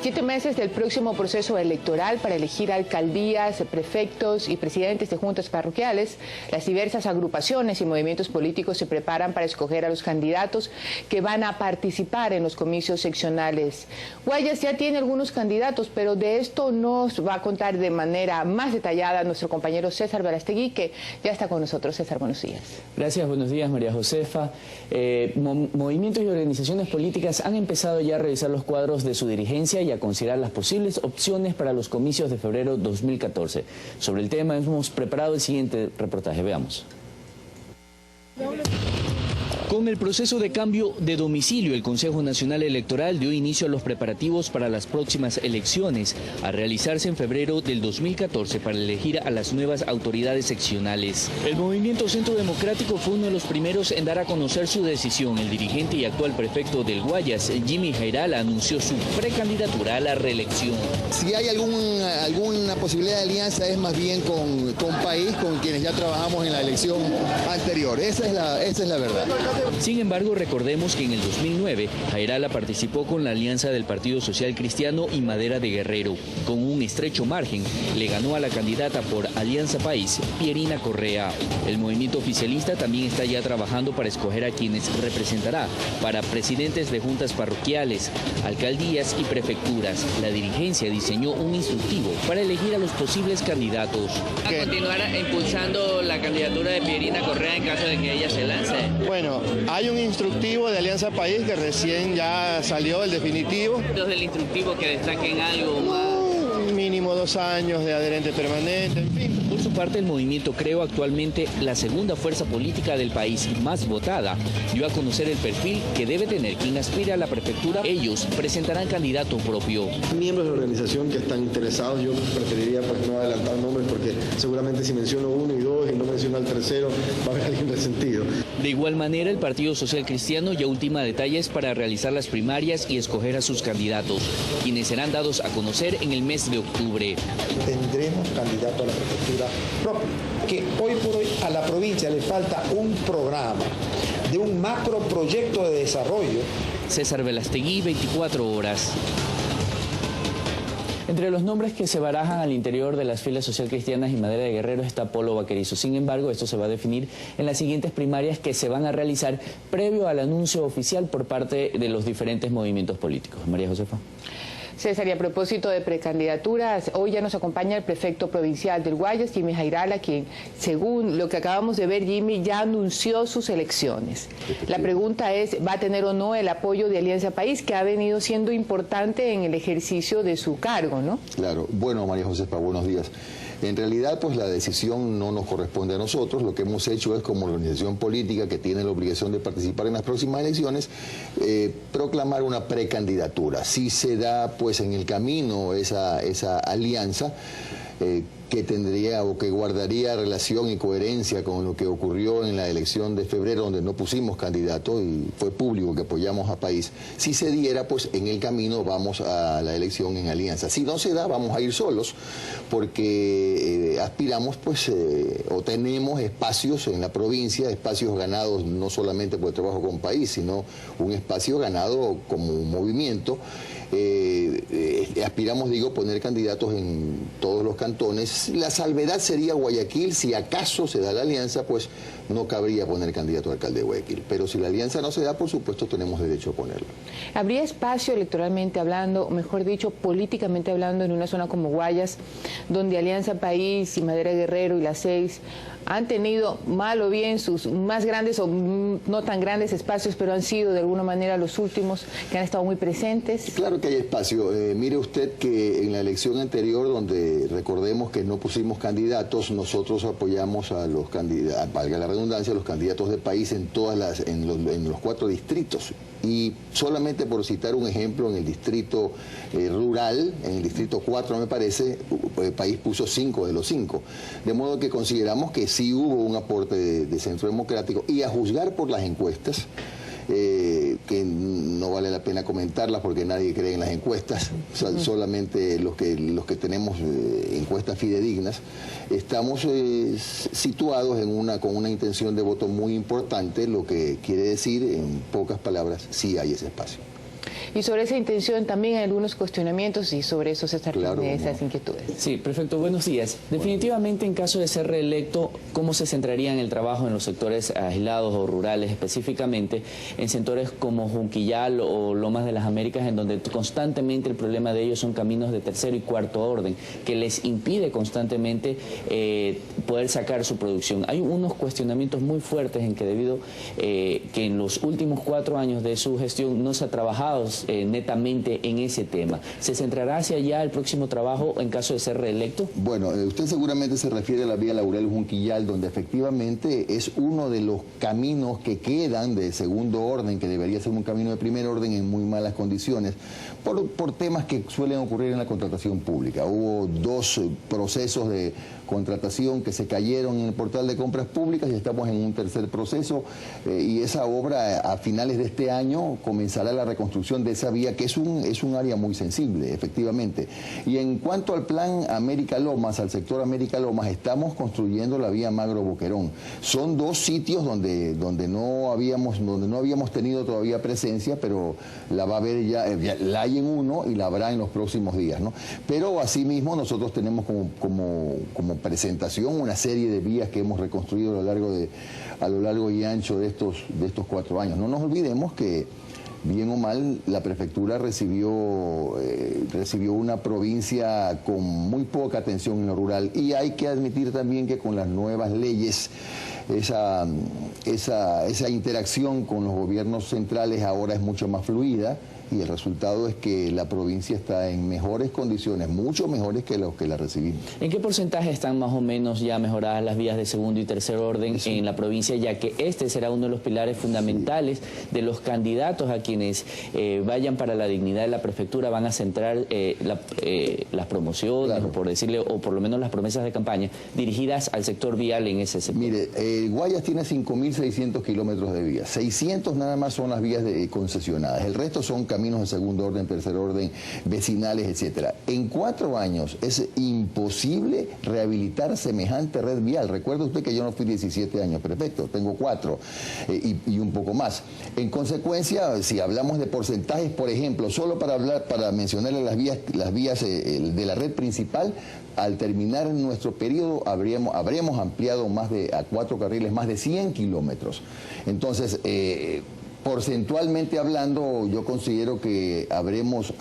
7 meses del próximo proceso electoral para elegir alcaldías, prefectos y presidentes de juntas parroquiales, las diversas agrupaciones y movimientos políticos se preparan para escoger a los candidatos que van a participar en los comicios seccionales. Guayas ya tiene algunos candidatos, pero de esto nos va a contar de manera más detallada nuestro compañero César Verástegui, que ya está con nosotros. César, buenos días. Gracias, buenos días, María Josefa. Movimientos y organizaciones políticas han empezado ya a revisar los cuadros de su dirigencia y a considerar las posibles opciones para los comicios de febrero 2014. Sobre el tema hemos preparado el siguiente reportaje. Veamos. Con el proceso de cambio de domicilio, el Consejo Nacional Electoral dio inicio a los preparativos para las próximas elecciones, a realizarse en febrero del 2014 para elegir a las nuevas autoridades seccionales. El Movimiento Centro Democrático fue uno de los primeros en dar a conocer su decisión. El dirigente y actual prefecto del Guayas, Jimmy Jairala, anunció su precandidatura a la reelección. Si hay alguna posibilidad de alianza es más bien con País, con quienes ya trabajamos en la elección anterior. Esa es la verdad. Sin embargo, recordemos que en el 2009, Jairala participó con la alianza del Partido Social Cristiano y Madera de Guerrero. Con un estrecho margen, le ganó a la candidata por Alianza País, Pierina Correa. El movimiento oficialista también está ya trabajando para escoger a quienes representará para presidentes de juntas parroquiales, alcaldías y prefecturas. La dirigencia diseñó un instructivo para elegir a los posibles candidatos. A continuar impulsando la candidatura de Pierina Correa en caso de que ella se lance. Bueno, hay un instructivo de Alianza País que recién ya salió, el definitivo. Los del instructivo que destaquen algo más. Mínimo 2 años de adherente permanente, en fin. Por su parte, el movimiento Creo, actualmente la segunda fuerza política del país más votada, dio a conocer el perfil que debe tener quien aspire a la prefectura. Ellos presentarán candidato propio. Miembros de la organización que están interesados, yo preferiría pues no adelantar nombres porque seguramente si menciono uno y dos y no menciono al tercero va a haber alguien resentido. De igual manera, el Partido Social Cristiano ya ultima detalles para realizar las primarias y escoger a sus candidatos, quienes serán dados a conocer en el mes de octubre. Tendremos candidato a la prefectura propia, que hoy por hoy a la provincia le falta un programa de un macro proyecto de desarrollo. César Verástegui, 24 horas. Entre los nombres que se barajan al interior de las filas social cristianas y Madera de Guerrero está Polo Vaquerizo. Sin embargo, esto se va a definir en las siguientes primarias que se van a realizar previo al anuncio oficial por parte de los diferentes movimientos políticos. María Josefa. César, y a propósito de precandidaturas, hoy ya nos acompaña el prefecto provincial del Guayas, Jimmy Jairala, quien, según lo que acabamos de ver, Jimmy ya anunció sus elecciones. La pregunta es, ¿va a tener o no el apoyo de Alianza País, que ha venido siendo importante en el ejercicio de su cargo, ¿no? Claro. Bueno, María Josefa, buenos días. En realidad, pues la decisión no nos corresponde a nosotros. Lo que hemos hecho es, como organización política que tiene la obligación de participar en las próximas elecciones, proclamar una precandidatura. Si se da, pues, en el camino esa alianza, que tendría o que guardaría relación y coherencia con lo que ocurrió en la elección de febrero, donde no pusimos candidato y fue público que apoyamos a País. Si se diera, pues en el camino vamos a la elección en alianza. Si no se da, vamos a ir solos, porque aspiramos, pues, o tenemos espacios en la provincia, espacios ganados no solamente por el trabajo con País, sino un espacio ganado como un movimiento. Aspiramos, digo, poner candidatos en todos los cantones. La salvedad sería Guayaquil. Si acaso se da la alianza, pues no cabría poner candidato a alcalde de Guayaquil. Pero si la alianza no se da, por supuesto, tenemos derecho a ponerlo. ¿Habría espacio electoralmente hablando, mejor dicho, políticamente hablando, en una zona como Guayas, donde Alianza País y Madera Guerrero y las 6 han tenido, mal o bien, sus más grandes o no tan grandes espacios, pero han sido de alguna manera los últimos que han estado muy presentes? Claro que hay espacio. Mire usted que en la elección anterior, donde recordemos que no pusimos candidatos, nosotros apoyamos a los candidatos, valga la redundancia, a los candidatos de País en los 4 distritos. Y solamente por citar un ejemplo, en el distrito rural, en el distrito 4 me parece, el País puso 5 de los 5. De modo que consideramos que sí hubo un aporte de Centro Democrático, y a juzgar por las encuestas, que no vale la pena comentarlas porque nadie cree en las encuestas, solamente los que tenemos encuestas fidedignas, estamos situados con una intención de voto muy importante, lo que quiere decir, en pocas palabras, sí hay ese espacio. Y sobre esa intención también hay algunos cuestionamientos y sobre eso se están esas inquietudes. Sí, perfecto. Buenos días. Definitivamente, en caso de ser reelecto, ¿cómo se centraría en el trabajo en los sectores aislados o rurales, específicamente en sectores como Junquillal o Lomas de las Américas, en donde constantemente el problema de ellos son caminos de tercero y cuarto orden, que les impide constantemente poder sacar su producción? Hay unos cuestionamientos muy fuertes en que debido que en los últimos 4 años de su gestión no se ha trabajado netamente en ese tema. ¿Se centrará hacia allá el próximo trabajo en caso de ser reelecto? Bueno, usted seguramente se refiere a la vía Laurel Junquillal, donde efectivamente es uno de los caminos que quedan de segundo orden, que debería ser un camino de primer orden en muy malas condiciones, por temas que suelen ocurrir en la contratación pública. Hubo 2 procesos de contratación que se cayeron en el portal de compras públicas y estamos en un tercer proceso y esa obra a finales de este año comenzará la reconstrucción de esa vía, que es un área muy sensible, efectivamente. Y en cuanto al plan América Lomas, al sector América Lomas, estamos construyendo la vía Magro Boquerón. Son 2 sitios donde no habíamos tenido todavía presencia, pero la va a haber ya la hay en uno y la habrá en los próximos días, ¿no? Pero asimismo nosotros tenemos como presentación una serie de vías que hemos reconstruido a lo largo y ancho de estos 4 años. No nos olvidemos que, bien o mal, la prefectura recibió una provincia con muy poca atención en lo rural, y hay que admitir también que con las nuevas leyes esa interacción con los gobiernos centrales ahora es mucho más fluida, y el resultado es que la provincia está en mejores condiciones, mucho mejores que los que la recibimos. ¿En qué porcentaje están más o menos ya mejoradas las vías de segundo y tercer orden en la provincia, ya que este será uno de los pilares fundamentales de los candidatos a quienes vayan para la dignidad de la prefectura? Van a centrar las promociones, claro, por decirle, o por lo menos las promesas de campaña dirigidas al sector vial en ese sector. Mire, Guayas tiene 5.600 kilómetros de vías, 600 nada más son las vías concesionadas, el resto son caminos de segundo orden, tercer orden, vecinales, etcétera. En 4 años es imposible rehabilitar semejante red vial. Recuerda usted que yo no fui 17 años prefecto, tengo 4 y un poco más. En consecuencia, si hablamos de porcentajes, por ejemplo, solo para mencionarle las vías de la red principal, al terminar nuestro periodo habremos ampliado a 4 carriles más de 100 kilómetros. Entonces, porcentualmente hablando, yo considero que habremos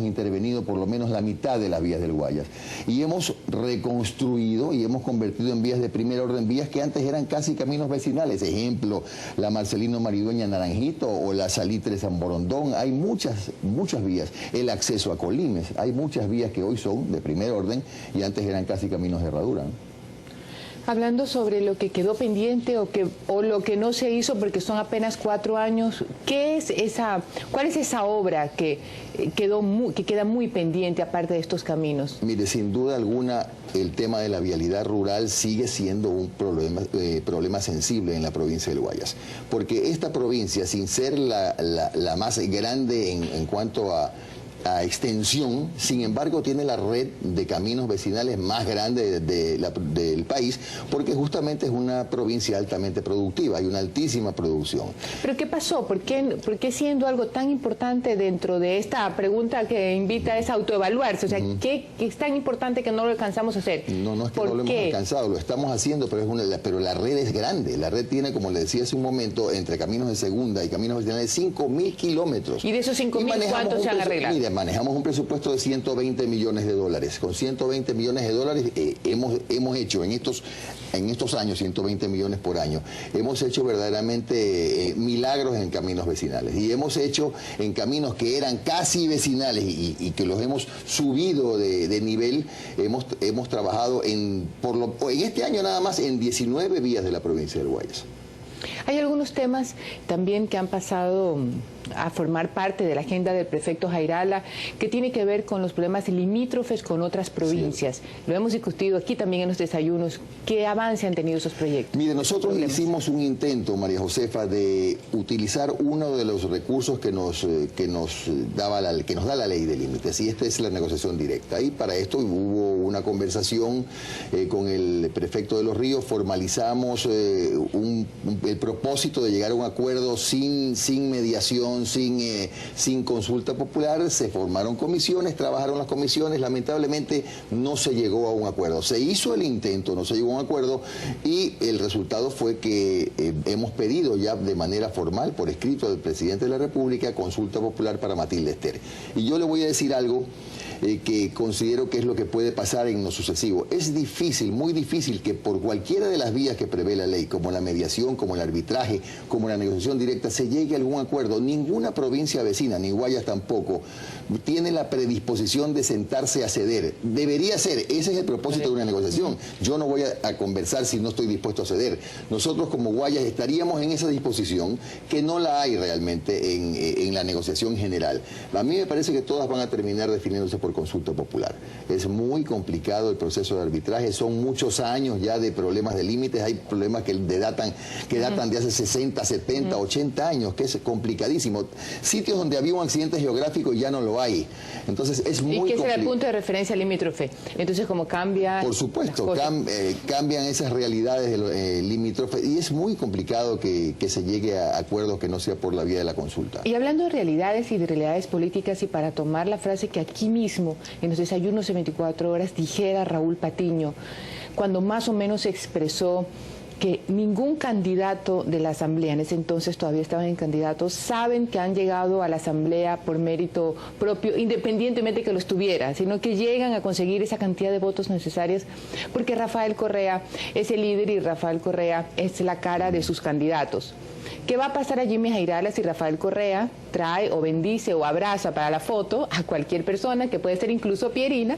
intervenido por lo menos la mitad de las vías del Guayas. Y hemos reconstruido y hemos convertido en vías de primer orden, vías que antes eran casi caminos vecinales. Ejemplo, la Marcelino Maridueña Naranjito o la Salitre San Borondón. Hay muchas vías. El acceso a Colimes. Hay muchas vías que hoy son de primer orden y antes eran casi caminos de herradura, ¿no? Hablando sobre lo que quedó pendiente o lo que no se hizo porque son apenas 4 años, ¿cuál es esa obra que queda muy pendiente aparte de estos caminos? Mire, sin duda alguna el tema de la vialidad rural sigue siendo un problema sensible en la provincia del Guayas, porque esta provincia, sin ser la más grande en cuanto a extensión, sin embargo tiene la red de caminos vecinales más grande del país, porque justamente es una provincia altamente productiva, hay una altísima producción. ¿Pero qué pasó? ¿Por qué siendo algo tan importante dentro de esta pregunta que invita es autoevaluarse? O sea, ¿qué es tan importante que no lo alcanzamos a hacer? No es que no lo hemos alcanzado, lo estamos haciendo, pero la red es grande. La red tiene, como le decía hace un momento, entre caminos de segunda y caminos vecinales 5.000 kilómetros. ¿Y de esos 5.000 cuántos se han arreglado? Mire, manejamos un presupuesto de 120 millones de dólares. Con 120 millones de dólares hemos hecho en estos años, 120 millones por año, hemos hecho verdaderamente milagros en caminos vecinales. Y hemos hecho en caminos que eran casi vecinales y que los hemos subido de nivel, hemos trabajado en este año nada más en 19 vías de la provincia del Guayas. Hay algunos temas también que han pasado a formar parte de la agenda del prefecto Jairala, que tiene que ver con los problemas limítrofes con otras provincias. Sí. Lo hemos discutido aquí también en los desayunos. ¿Qué avance han tenido esos proyectos? Mire, nosotros hicimos un intento, María Josefa, de utilizar uno de los recursos que nos da la ley de límites, y esta es la negociación directa. Y para esto hubo una conversación con el prefecto de Los Ríos, formalizamos el propósito de llegar a un acuerdo sin mediación negociación, sin consulta popular, se formaron comisiones, trabajaron las comisiones, lamentablemente no se llegó a un acuerdo. Se hizo el intento, no se llegó a un acuerdo y el resultado fue que hemos pedido ya de manera formal, por escrito del presidente de la República, consulta popular para Matilde Ester. Y yo le voy a decir algo que considero que es lo que puede pasar en lo sucesivo. Es difícil, muy difícil, que por cualquiera de las vías que prevé la ley, como la mediación, como el arbitraje, como la negociación directa, se llegue a algún acuerdo. Ninguna provincia vecina, ni Guayas tampoco, tiene la predisposición de sentarse a ceder. Debería ser, ese es el propósito de una negociación. Yo no voy a conversar si no estoy dispuesto a ceder. Nosotros como Guayas estaríamos en esa disposición, que no la hay realmente en la negociación general. A mí me parece que todas van a terminar definiéndose por consulta popular. Es muy complicado el proceso de arbitraje, son muchos años ya de problemas de límites, hay problemas que datan de hace 60, 70, 80 años, que es complicadísimo. Sitios donde había un accidente geográfico ya no lo hay. Entonces es muy complicado. ¿Y qué será el punto de referencia limítrofe? Entonces, ¿cómo cambia? Por supuesto, cambian esas realidades limítrofes y es muy complicado que se llegue a acuerdos que no sea por la vía de la consulta. Y hablando de realidades y de realidades políticas, y para tomar la frase que aquí mismo en los desayunos de 24 horas dijera Raúl Patiño, cuando más o menos expresó que ningún candidato de la Asamblea, en ese entonces todavía estaban en candidatos, saben que han llegado a la Asamblea por mérito propio, independientemente que los tuviera, sino que llegan a conseguir esa cantidad de votos necesarias porque Rafael Correa es el líder y Rafael Correa es la cara de sus candidatos. ¿Qué va a pasar a Jimmy Jairala si Rafael Correa trae o bendice o abraza para la foto a cualquier persona, que puede ser incluso Pierina,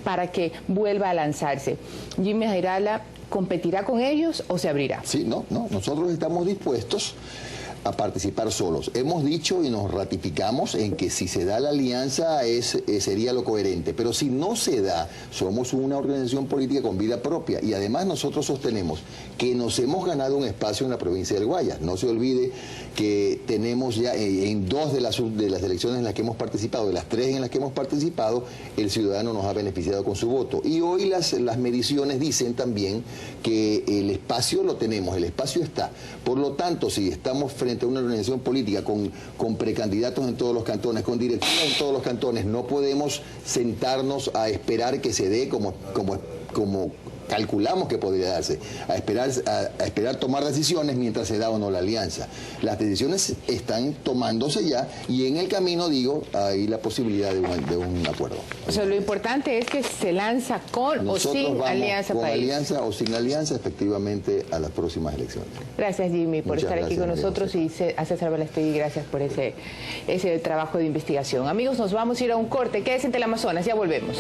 para que vuelva a lanzarse? ¿Jimmy Jairala competirá con ellos o se abrirá? Sí, no, nosotros estamos dispuestos a participar solos. Hemos dicho y nos ratificamos en que si se da la alianza sería lo coherente, pero si no se da, somos una organización política con vida propia y además nosotros sostenemos que nos hemos ganado un espacio en la provincia del Guayas. No se olvide que tenemos ya en 2 de las elecciones en las que hemos participado, de las 3 en las que hemos participado, el ciudadano nos ha beneficiado con su voto. Y hoy las mediciones dicen también que el espacio lo tenemos, el espacio está. Por lo tanto, si estamos frente a una organización política con precandidatos en todos los cantones, con directivos en todos los cantones, no podemos sentarnos a esperar que se dé como calculamos que podría darse, a esperar tomar decisiones mientras se da o no la alianza. Las decisiones están tomándose ya y en el camino, digo, hay la posibilidad de un acuerdo. O sea, lo importante es que se lanza con Nosotros o sin alianza con país. Alianza o sin alianza, efectivamente, a las próximas elecciones. Gracias, Jimmy, por estar aquí con nosotros, y a César Balastegui, gracias por ese trabajo de investigación. Amigos, nos vamos a ir a un corte. Quédense en Teleamazonas, ya volvemos.